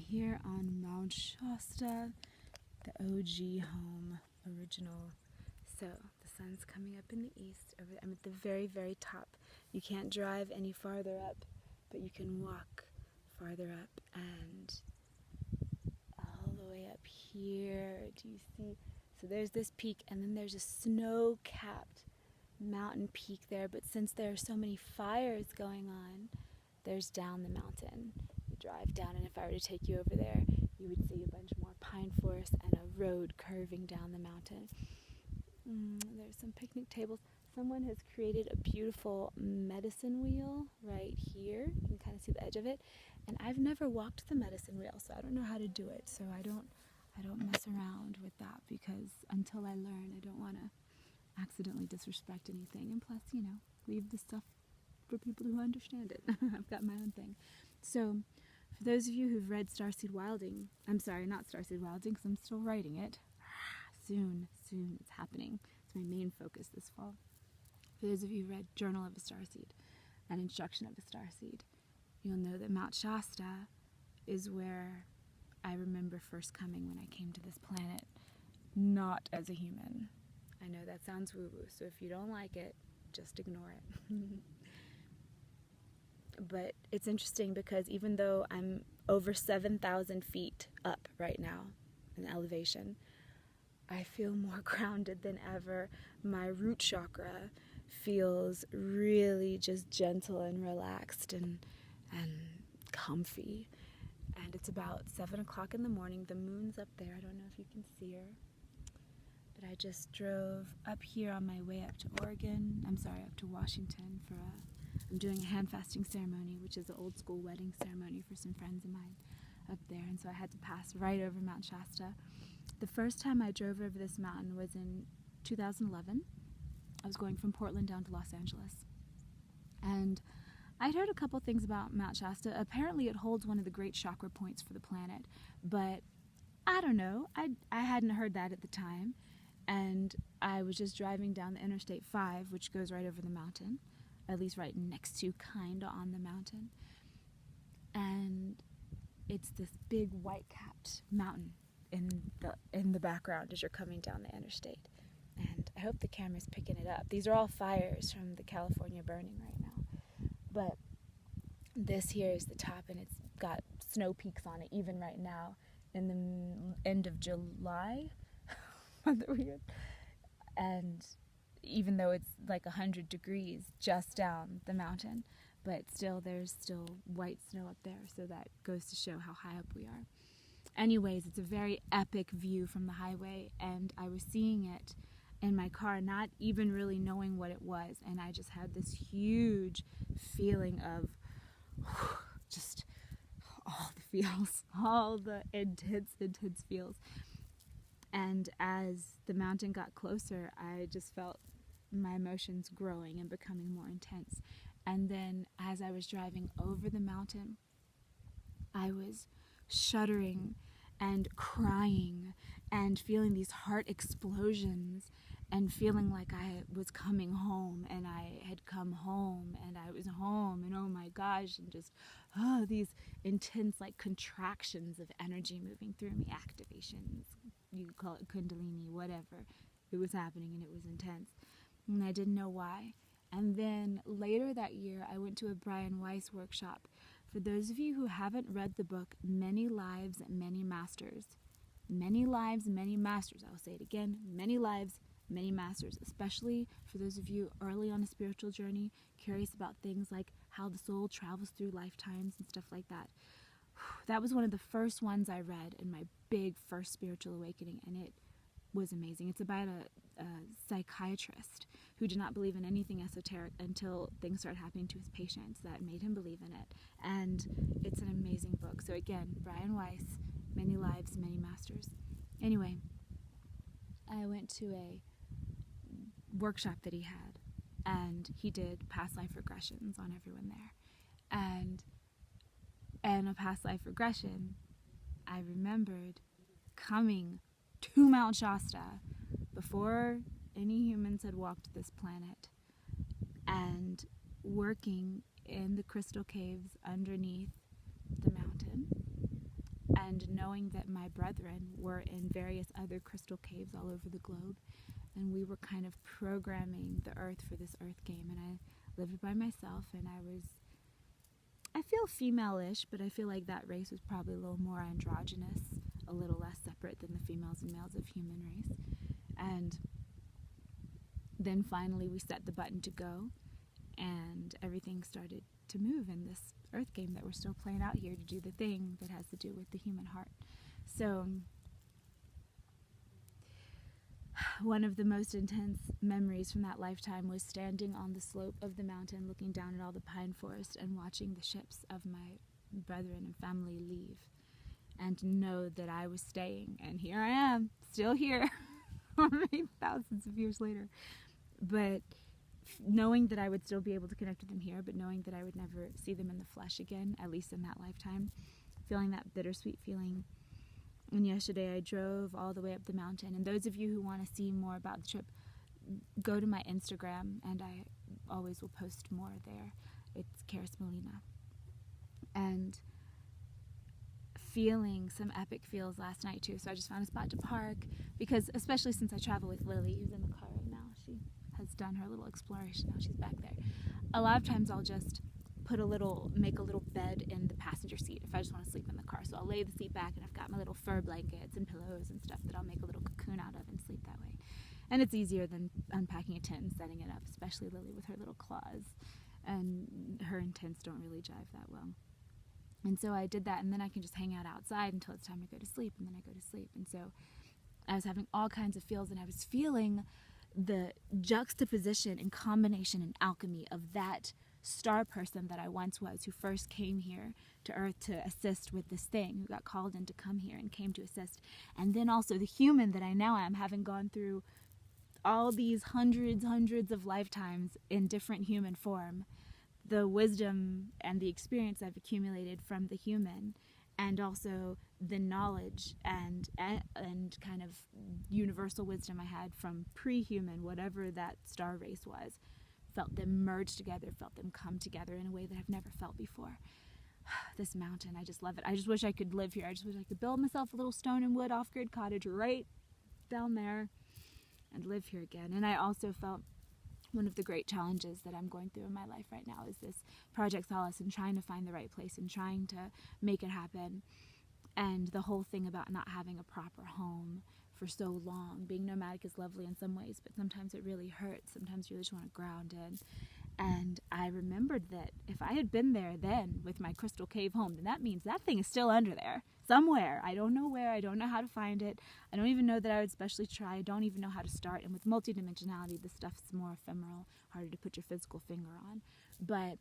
here on Mount Shasta, the OG home, original. So the sun's coming up in the east. I'm at the very, very top. You can't drive any farther up, but you can walk farther up, and all the way up here, do you see? So there's this peak, and then there's a snow-capped mountain peak there, but since there are so many fires going on, there's down the mountain. You drive down, and if I were to take you over there, you would see a bunch more pine forest and a road curving down the mountain. There's some picnic tables. Someone has created a beautiful medicine wheel right here. You can kind of see the edge of it. And I've never walked the medicine wheel, so I don't know how to do it. So I don't mess around with that, because until I learn, I don't want to accidentally disrespect anything. And plus, leave the stuff for people who understand it. I've got my own thing. So for those of you who've read Starseed Wilding, I'm sorry, not Starseed Wilding, because I'm still writing it. Soon it's happening. It's my main focus this fall. For those of you who read Journal of a Starseed, an Instruction of a Starseed, you'll know that Mount Shasta is where I remember first coming when I came to this planet, not as a human. I know that sounds woo-woo, so if you don't like it, just ignore it. But it's interesting because even though I'm over 7,000 feet up right now in elevation, I feel more grounded than ever. My root chakra feels really just gentle and relaxed and comfy. And it's about 7 o'clock in the morning. The moon's up there. I don't know if you can see her. But I just drove up here on my way up to up to Washington for I'm doing a hand fasting ceremony, which is an old school wedding ceremony for some friends of mine up there. And so I had to pass right over Mount Shasta. The first time I drove over this mountain was in 2011. I was going from Portland down to Los Angeles. And I'd heard a couple things about Mount Shasta. Apparently it holds one of the great chakra points for the planet. But I don't know. I hadn't heard that at the time. And I was just driving down the Interstate 5, which goes right over the mountain, at least right next to, kinda on the mountain. And it's this big white-capped mountain in the background as you're coming down the interstate. And I hope the camera's picking it up. These are all fires from the California burning right now. But this here is the top, and it's got snow peaks on it even right now in the end of July. Weird. And even though it's like 100 degrees just down the mountain, but still there's still white snow up there, so that goes to show how high up we are. Anyways, it's a very epic view from the highway, and I was seeing it in my car, not even really knowing what it was, and I just had this huge feeling of just all the feels, all the intense feels. And as the mountain got closer, I just felt my emotions growing and becoming more intense. And then as I was driving over the mountain, I was shuddering and crying and feeling these heart explosions and feeling like I was coming home, and I had come home, and I was home, and oh my gosh, and just these intense like contractions of energy moving through me, activations, you could call it kundalini, whatever. It was happening, and it was intense, and I didn't know why. And then later that year, I went to a Weiss workshop. For those of you who haven't read the book, Many Lives, Many Masters. Many Lives, Many Masters. I'll say it again. Many Lives, Many Masters. Especially for those of you early on a spiritual journey, curious about things like how the soul travels through lifetimes and stuff like that. That was one of the first ones I read in my big first spiritual awakening, and it was amazing. It's about a psychiatrist who did not believe in anything esoteric until things started happening to his patients that made him believe in it. And it's an amazing book. So again, Weiss, Many Lives, Many Masters. Anyway, I went to a workshop that he had, and he did past life regressions on everyone there. And a past life regression, I remembered coming to Mount Shasta before any humans had walked this planet and working in the crystal caves underneath the mountain knowing that my brethren were in various other crystal caves all over the globe, and we were kind of programming the earth for this earth game. And I lived by myself, and I feel female-ish, but I feel like that race was probably a little more androgynous, a little less separate than the females and males of human race. And then finally we set the button to go, and everything started to move in this earth game that we're still playing out here to do the thing that has to do with the human heart. So one of the most intense memories from that lifetime was standing on the slope of the mountain, looking down at all the pine forest and watching the ships of my brethren and family leave, and to know that I was staying, and here I am, still here, thousands of years later. But knowing that I would still be able to connect with them here, but knowing that I would never see them in the flesh again, at least in that lifetime, feeling that bittersweet feeling. And yesterday I drove all the way up the mountain, and those of you who want to see more about the trip, go to my Instagram, and I always will post more there. It's Karis Molina. And feeling some epic feels last night too, so I just found a spot to park, because especially since I travel with Lily, who's in the car right now, she has done her little exploration, now she's back there. A lot of times I'll just make a little bed in the passenger seat if I just want to sleep in the car. So I'll lay the seat back, and I've got my little fur blankets and pillows and stuff that I'll make a little cocoon out of and sleep that way. And it's easier than unpacking a tent and setting it up, especially Lily with her little claws. And her intents don't really jive that well. And so I did that, and then I can just hang out outside until it's time to go to sleep, and then I go to sleep. And so I was having all kinds of feels, and I was feeling the juxtaposition and combination and alchemy of that star person that I once was, who first came here to Earth to assist with this thing, who got called in to come here and came to assist, and then also the human that I now am, having gone through all these hundreds of lifetimes in different human form, the wisdom and the experience I've accumulated from the human, and also the knowledge and kind of universal wisdom I had from pre-human, whatever that star race was. Felt them merge together, felt them come together in a way that I've never felt before. This mountain, I just love it. I just wish I could live here. I just wish I could build myself a little stone and wood off-grid cottage right down there and live here again. And I also felt one of the great challenges that I'm going through in my life right now is this Project Solace, and trying to find the right place and trying to make it happen. And the whole thing about not having a proper home for so long. Being nomadic is lovely in some ways, but sometimes it really hurts. Sometimes you just want to ground in. And I remembered that if I had been there then with my crystal cave home, then that means that thing is still under there somewhere. I don't know where. I don't know how to find it. I don't even know that I would especially try. I don't even know how to start. And with multidimensionality, this stuff's more ephemeral, harder to put your physical finger on. But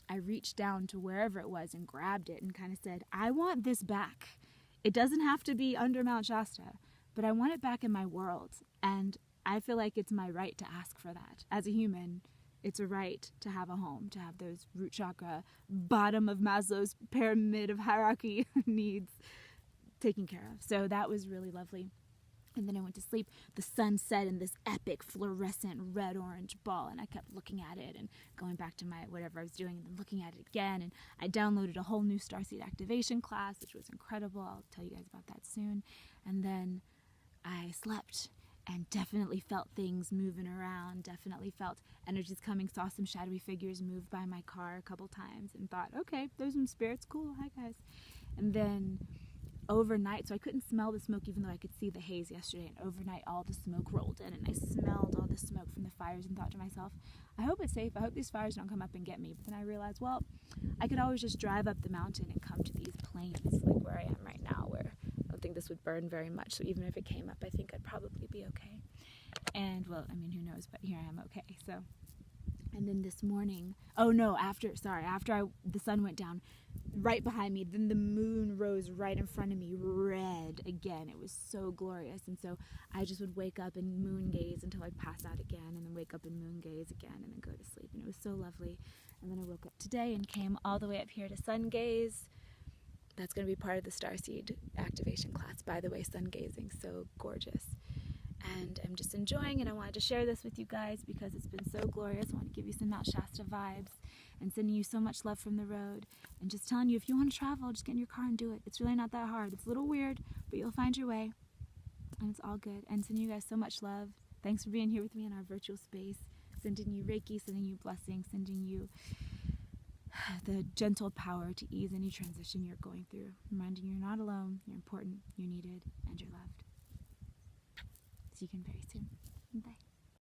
I reached down to wherever it was and grabbed it and kind of said, I want this back. It doesn't have to be under Mount Shasta, but I want it back in my world, and I feel like it's my right to ask for that. As a human, it's a right to have a home, to have those root chakra, bottom of Maslow's pyramid of hierarchy needs taken care of. So that was really lovely. And then I went to sleep. The sun set in this epic fluorescent red-orange ball, and I kept looking at it and going back to my whatever I was doing and then looking at it again. And I downloaded a whole new starseed activation class, which was incredible. I'll tell you guys about that soon. And then I slept and definitely felt things moving around, definitely felt energies coming, saw some shadowy figures move by my car a couple times and thought, okay, those are spirits, cool, hi guys. And then overnight, so I couldn't smell the smoke even though I could see the haze yesterday, and overnight all the smoke rolled in and I smelled all the smoke from the fires and thought to myself, I hope it's safe, I hope these fires don't come up and get me. But then I realized, well, I could always just drive up the mountain and come to these plains like where I am right now, where I don't think this would burn very much, so even if it came up, I think I'd probably be okay. And well, I mean, who knows, but here I am okay. So, and then this morning, after the sun went down, right behind me, then the moon rose right in front of me, red again. It was so glorious. And so I just would wake up and moon gaze until I'd pass out again, and then wake up and moon gaze again, and then go to sleep. And it was so lovely. And then I woke up today and came all the way up here to sun gaze. That's going to be part of the starseed activation class. By the way, sun gazing, so gorgeous. and I'm just enjoying it. I wanted to share this with you guys because it's been so glorious. I want to give you some Mount Shasta vibes and sending you so much love from the road, and just telling you, if you want to travel, just get in your car and do it. It's really not that hard. It's a little weird, but you'll find your way, and it's all good. And sending you guys so much love. Thanks for being here with me in our virtual space. Sending you Reiki, sending you blessings, sending you the gentle power to ease any transition you're going through. Reminding you you're not alone, you're important, you're needed, and you're loved. See you again very soon. Bye.